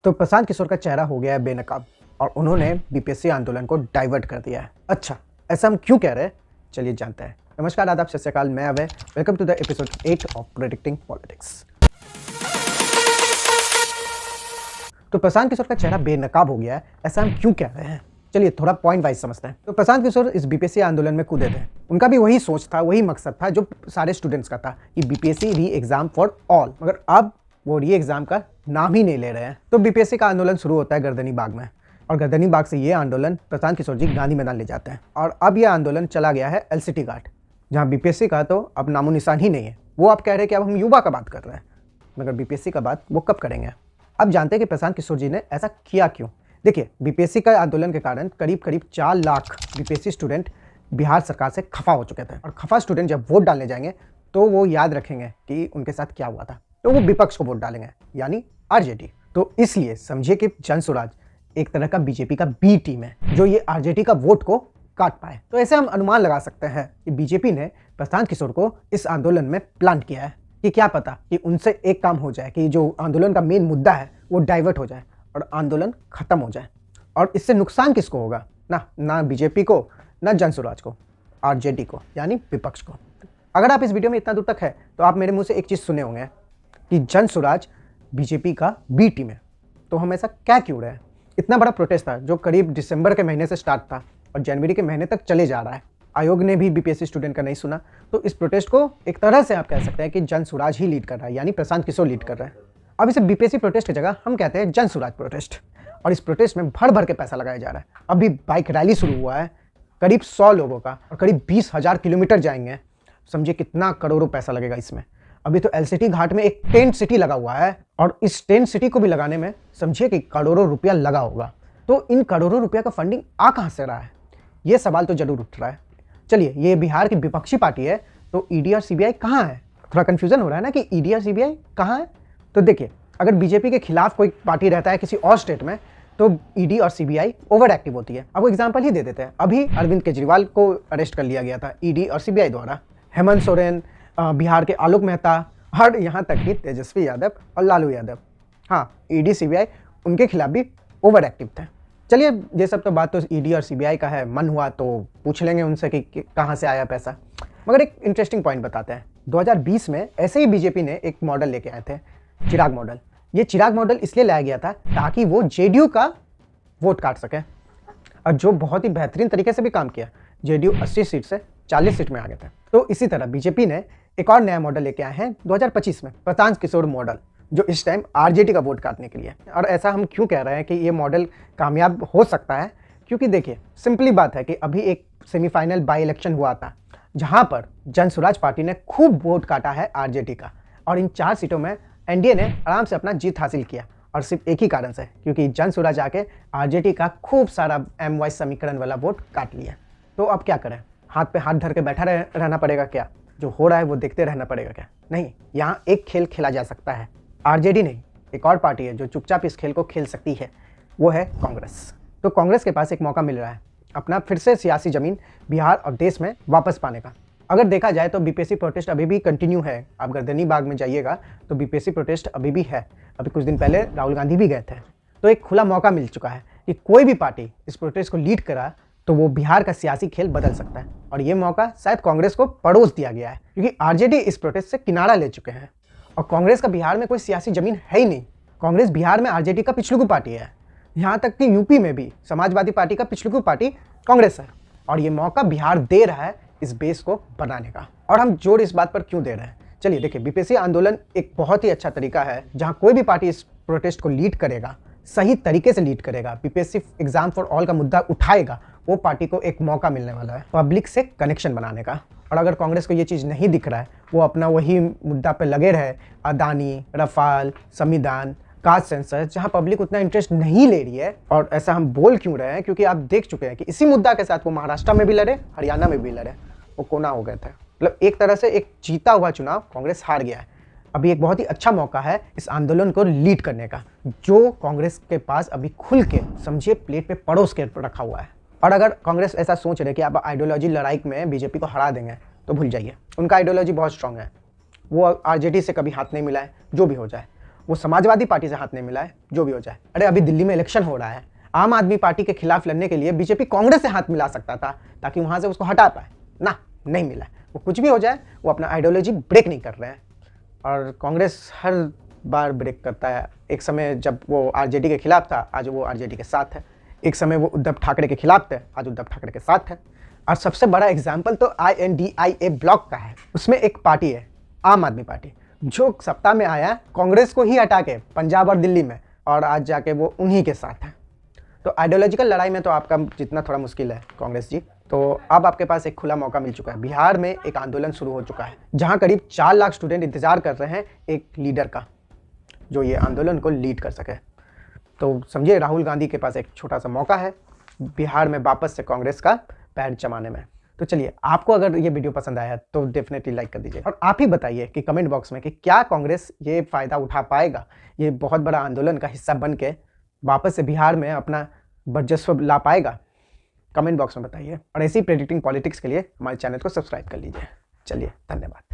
तो प्रशांत किशोर का चेहरा हो गया है बेनकाब और उन्होंने बीपीएससी आंदोलन को डाइवर्ट कर दिया है। अच्छा, ऐसा हम क्यों कह रहे हैं? चलिए जानते हैं। नमस्कार, आदाब, सत श्री अकाल, मैं Abhay. Welcome to the episode 8 of predicting politics. तो प्रशांत किशोर का चेहरा बेनकाब हो गया है, ऐसा हम क्यों कह रहे हैं? चलिए थोड़ा पॉइंट वाइज समझते हैं। तो प्रशांत किशोर इस बीपीएससी आंदोलन में कूदे थे। उनका भी वही सोच था, वही मकसद था जो सारे स्टूडेंट्स का था कि बीपीएससी री एग्जाम फॉर ऑल, मगर अब वो री एग्जाम का नाम ही नहीं ले रहे हैं। तो बीपीएससी का आंदोलन शुरू होता है गर्दनी बाग में, और गर्दनी बाग से ये आंदोलन प्रशांत किशोर जी गांधी मैदान ले जाते हैं। और अब यह आंदोलन चला गया है एलसीटी घाट, जहाँ बीपीएससी का तो अब नामो निशान ही नहीं है। वो आप कह रहे हैं कि अब हम युवा का बात कर रहे हैं, मगर बीपीएससी का बात वो कब करेंगे? अब जानते हैं कि प्रशांत किशोर जी ने ऐसा किया क्यों। देखिए, बीपीएससी का आंदोलन के कारण करीब 4 लाख बीपीएससी स्टूडेंट बिहार सरकार से खफा हो चुके थे। और खफा स्टूडेंट जब वोट डालने जाएंगे तो वो याद रखेंगे कि उनके साथ क्या हुआ था, तो वो विपक्ष को वोट डालेंगे, यानी आरजेडी। तो इसलिए समझिए कि जनसुराज एक तरह का बीजेपी का बी टीम है, जो ये आरजेडी का वोट को काट पाए। तो ऐसे हम अनुमान लगा सकते हैं कि बीजेपी ने प्रशांत किशोर को इस आंदोलन में प्लांट किया है कि क्या पता कि उनसे एक काम हो जाए कि जो आंदोलन का मेन मुद्दा है वो डाइवर्ट हो जाए और आंदोलन खत्म हो जाए। और इससे नुकसान किसको होगा? ना बीजेपी को, ना जनसुराज को, आरजेडी को, यानी विपक्ष को। अगर आप इस वीडियो में इतना दूर तक है तो आप मेरे मुंह से एक चीज़ सुने होंगे कि जनसुराज बीजेपी का बी टीम है। तो हम ऐसा क्या क्यों रहे हैं? इतना बड़ा प्रोटेस्ट था जो करीब दिसंबर के महीने से स्टार्ट था और जनवरी के महीने तक चले जा रहा है। आयोग ने भी बीपीएससी स्टूडेंट का नहीं सुना। तो इस प्रोटेस्ट को एक तरह से आप कह सकते हैं कि जनसुराज ही लीड कर रहा है, यानी प्रशांत किशोर लीड कर रहा है। अब इसे बीपीएससी प्रोटेस्ट की जगह हम कहते हैं जनसुराज प्रोटेस्ट। और इस प्रोटेस्ट में भर भर के पैसा लगाया जा रहा है। अभी बाइक रैली शुरू हुआ है, करीब 100 लोगों का, और करीब 20,000 किलोमीटर जाएंगे। समझिए कितना करोड़ों पैसा लगेगा इसमें। अभी तो एलसीटी घाट में एक टेंट सिटी लगा हुआ है, और इस टेंट सिटी को भी लगाने में समझिए कि करोड़ों रुपया लगा होगा। तो इन करोड़ों रुपया का फंडिंग आ कहाँ से रहा है? ये सवाल तो जरूर उठ रहा है। चलिए, ये बिहार की विपक्षी पार्टी है, तो ईडी और सीबीआई कहाँ है? थोड़ा कंफ्यूजन हो रहा है ना कि ईडी और सीबीआई कहाँ है। तो देखिए, अगर बीजेपी के खिलाफ कोई पार्टी रहता है किसी और स्टेट में, तो ईडी और सीबीआई ओवर एक्टिव होती है। अब वो एग्जांपल ही दे देते हैं। अभी अरविंद केजरीवाल को अरेस्ट कर लिया गया था ईडी और सीबीआई द्वारा। हेमंत सोरेन, बिहार के आलोक मेहता, और यहाँ तक कि तेजस्वी यादव और लालू यादव, हाँ, ईडी सीबीआई उनके खिलाफ भी ओवर एक्टिव थे। चलिए, ये सब तो बात तो ईडी और सीबीआई का है, मन हुआ तो पूछ लेंगे उनसे कि कहाँ से आया पैसा। मगर एक इंटरेस्टिंग पॉइंट बताते हैं। 2020 में ऐसे ही बीजेपी ने एक मॉडल लेके आए थे, चिराग मॉडल। ये चिराग मॉडल इसलिए लाया गया था ताकि वो जेडीयू का वोट काट सके, और जो बहुत ही बेहतरीन तरीके से भी काम किया। जेडीयू 80 सीट से 40 सीट में आ गए थे। तो इसी तरह बीजेपी ने एक और नया मॉडल लेके आए हैं 2025 में, प्रशांत किशोर मॉडल, जो इस टाइम आरजेडी का वोट काटने के लिए। और ऐसा हम क्यों कह रहे हैं कि ये मॉडल कामयाब हो सकता है? क्योंकि देखिए, सिंपली बात है कि अभी एक सेमीफाइनल बाई इलेक्शन हुआ था, जहां पर जनसुराज पार्टी ने खूब वोट काटा है आरजेडी का, और इन 4 सीटों में एनडीए ने आराम से अपना जीत हासिल किया। और सिर्फ एक ही कारण से, क्योंकि जनसुराज आके आरजेडी का खूब सारा एम वाइज समीकरण वाला वोट काट लिया। तो अब क्या करें? हाथ पे हाथ धर के बैठा रहना पड़ेगा क्या? जो हो रहा है वो देखते रहना पड़ेगा क्या? नहीं, यहाँ एक खेल खेला जा सकता है। आरजेडी नहीं, एक और पार्टी है जो चुपचाप इस खेल को खेल सकती है, वो है कांग्रेस। तो कांग्रेस के पास एक मौका मिल रहा है अपना फिर से सियासी जमीन बिहार और देश में वापस पाने का। अगर देखा जाए तो बीपीएससी प्रोटेस्ट अभी भी कंटिन्यू है। आप गर्दनी बाग में जाइएगा तो बीपीएससी प्रोटेस्ट अभी भी है। अभी कुछ दिन पहले राहुल गांधी भी गए थे। तो एक खुला मौका मिल चुका है कि कोई भी पार्टी इस प्रोटेस्ट को लीड करा तो वो बिहार का सियासी खेल बदल सकता है। और ये मौका शायद कांग्रेस को पड़ोस दिया गया है, क्योंकि आरजेडी इस प्रोटेस्ट से किनारा ले चुके हैं, और कांग्रेस का बिहार में कोई सियासी जमीन है ही नहीं। कांग्रेस बिहार में आरजेडी का पिछलुकू पार्टी है। यहाँ तक कि यूपी में भी समाजवादी पार्टी का पिछलुकू पार्टी कांग्रेस है। और ये मौका बिहार दे रहा है इस बेस को बनाने का। और हम जोर इस बात पर क्यों दे रहे हैं? चलिए देखिए, बीपीएससी आंदोलन एक बहुत ही अच्छा तरीका है जहाँ कोई भी पार्टी इस प्रोटेस्ट को लीड करेगा, सही तरीके से लीड करेगा, बीपीएससी एग्जाम फॉर ऑल का मुद्दा उठाएगा, वो पार्टी को एक मौका मिलने वाला है पब्लिक से कनेक्शन बनाने का। और अगर कांग्रेस को ये चीज़ नहीं दिख रहा है, वो अपना वही मुद्दा पे लगे रहे, अदानी, रफाल, संविधान, कास्ट सेंसर, जहां पब्लिक उतना इंटरेस्ट नहीं ले रही है। और ऐसा हम बोल क्यों रहे हैं? क्योंकि आप देख चुके हैं कि इसी मुद्दा के साथ वो महाराष्ट्र में भी लड़े, हरियाणा में भी लड़े, वो कोना हो गए थे। मतलब एक तरह से एक जीता हुआ चुनाव कांग्रेस हार गया है। अभी एक बहुत ही अच्छा मौका है इस आंदोलन को लीड करने का, जो कांग्रेस के पास अभी खुल के समझिए प्लेट पे परोस के रखा हुआ है। और अगर कांग्रेस ऐसा सोच रहे कि आप आइडियोलॉजी लड़ाई में बीजेपी को हरा देंगे, तो भूल जाइए। उनका आइडियोलॉजी बहुत स्ट्रांग है। वो आरजेडी से कभी हाथ नहीं मिला है, जो भी हो जाए। वो समाजवादी पार्टी से हाथ नहीं मिलाए, जो भी हो जाए। अरे अभी दिल्ली में इलेक्शन हो रहा है, आम आदमी पार्टी के खिलाफ लड़ने के लिए बीजेपी कांग्रेस से हाथ मिला सकता था ताकि वहां से उसको हटा पाए ना, नहीं मिला। वो कुछ भी हो जाए, वो अपना आइडियोलॉजी ब्रेक नहीं कर रहे हैं, और कांग्रेस हर बार ब्रेक करता है। एक समय जब वो आरजेडी के खिलाफ था, आज वो आरजेडी के साथ है। एक समय वो उद्धव ठाकरे के खिलाफ थे, आज उद्धव ठाकरे के साथ है। और सबसे बड़ा एग्जाम्पल तो INDIA ब्लॉक का है। उसमें एक पार्टी है, आम आदमी पार्टी, जो सत्ता में आया कांग्रेस को ही हटा के पंजाब और दिल्ली में, और आज जाके वो उन्हीं के साथ है। तो आइडियोलॉजिकल लड़ाई में तो आपका जितना थोड़ा मुश्किल है कांग्रेस जी। तो अब आपके पास एक खुला मौका मिल चुका है। बिहार में एक आंदोलन शुरू हो चुका है, जहां करीब 4 लाख स्टूडेंट इंतजार कर रहे हैं एक लीडर का, जो ये आंदोलन को लीड कर सके। तो समझिए, राहुल गांधी के पास एक छोटा सा मौका है बिहार में वापस से कांग्रेस का पैर जमाने में। तो चलिए, आपको अगर ये वीडियो पसंद आया तो डेफिनेटली लाइक कर दीजिए, और आप ही बताइए कि कमेंट बॉक्स में कि क्या कांग्रेस ये फ़ायदा उठा पाएगा, ये बहुत बड़ा आंदोलन का हिस्सा बन के वापस से बिहार में अपना वर्चस्व ला पाएगा। कमेंट बॉक्स में बताइए, और ऐसी प्रेडिक्टिंग पॉलिटिक्स के लिए हमारे चैनल को सब्सक्राइब कर लीजिए। चलिए, धन्यवाद।